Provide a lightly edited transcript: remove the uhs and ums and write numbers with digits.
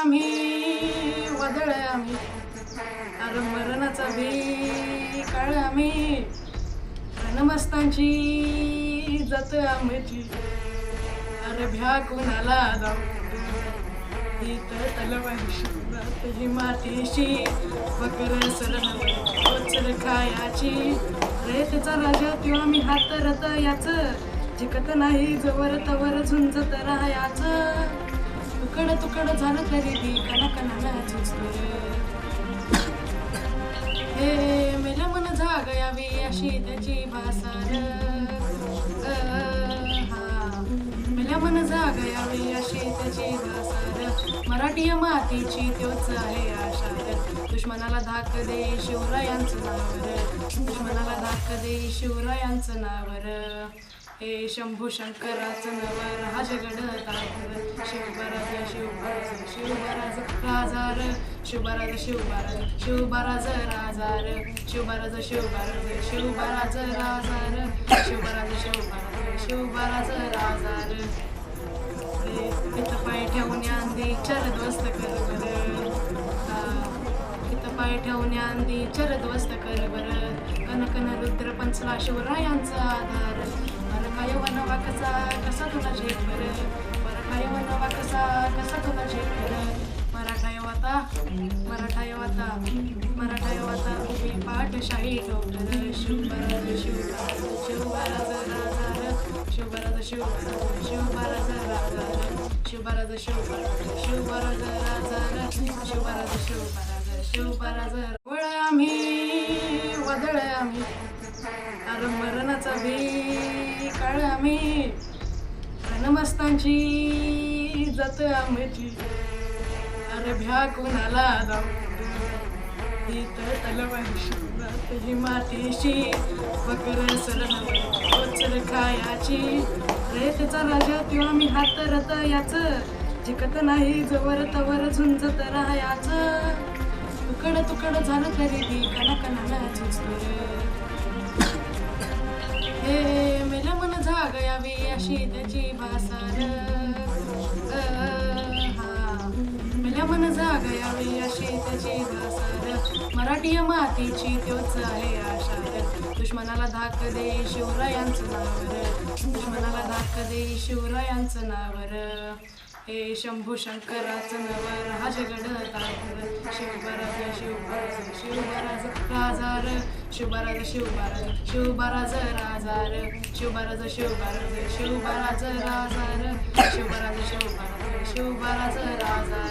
आम्ही वादळ आम्ही, अरे मरणाचा भी काळ आम्ही, रणमस्तांची जात आमची, अरे भ्या कुणाला जाऊ इथं तलवारी शिवरात ही मातीशी, वकर सरणार कोचर खायाची, रेतचा राजा त्यो आम्ही हात रत याच, जिकत नाही जवर तवर झुंजत राहायचं, तुकड तुकड झालं तरी ती कणाकणाला झुंजतोय, हे मेला मन जाग यावी अशी त्याची भासार, मेला मन जाग यावी अशी त्याची भासार, मराठी मातीची त्योच आहे आशार, दुश्मनाला धाक दे शिवरायांचं नावर, दुश्मनाला धाक दे शिवरायांचं नावर, हे शंभू शंकराचं नवर हा जगड तावर, शिवबराज शिवबराज शिवबराज राजार, शिवबराज शिवबराज शिवबराज राजार, शिवबराज शिवबराज शिवबराज राजार, शिवबराज शिवबराज शिवबराज राजार, इथं पाय ठेवून अंधी चरद्वस्त कर बर, इथं पाय ठेवून अंधी चरद्वस्त कर बर, कनकन रुद्र पंचला शिवरायांचा आधार, काय वनवा कसा तुला झेप बर, काय वनवा कसा तुला झेप बर, मराठा यवाता उभी पाठशाही डोक्टर, शिवबराज शिवबराज शिवबराज राजार, शिवबराज शिवबराज शिवबराज राजार, शिवबराज शिवबराज शिवबराज राजार, शिवबराज शिवबराज शिवबराज, वळ आम्ही वादळ आम्ही, अरे मरणाचा भी काळ आम्ही, रणमस्तांची जात आमची, अरे भ्या कुणाला जाऊ इथं तलवारी शिवरात ही मातीशी, वकर सरणार कोचर खायाची, रेतचा राजा त्यो आम्ही हात रत याच, जिकत नाही जवर तवर झुंजत राहायचं, तुकड तुकड झालं तरी ती कणाकणाला झुंजतोय, हे मेला मन जाग यावी अशी त्याची भासार, मेला मन जाग यावी अशी त्याची भासार, मराठी मातीची त्योच आहे आशार, दुश्मनाला धाक दे शिवरायांचं नावर, दुश्मनाला धाक दे शिवरायांचं नावर, हे शंभू शंकराचं नवर हा जगड तावर, शिवबराज शिवबराज शिवबराज राजार, शिवबराज शिवबराज शिवबराज राजार, शिवबराज शिवबराज शिवबराज राजार, शिवबराज शिवबराज शिवबराज राजार.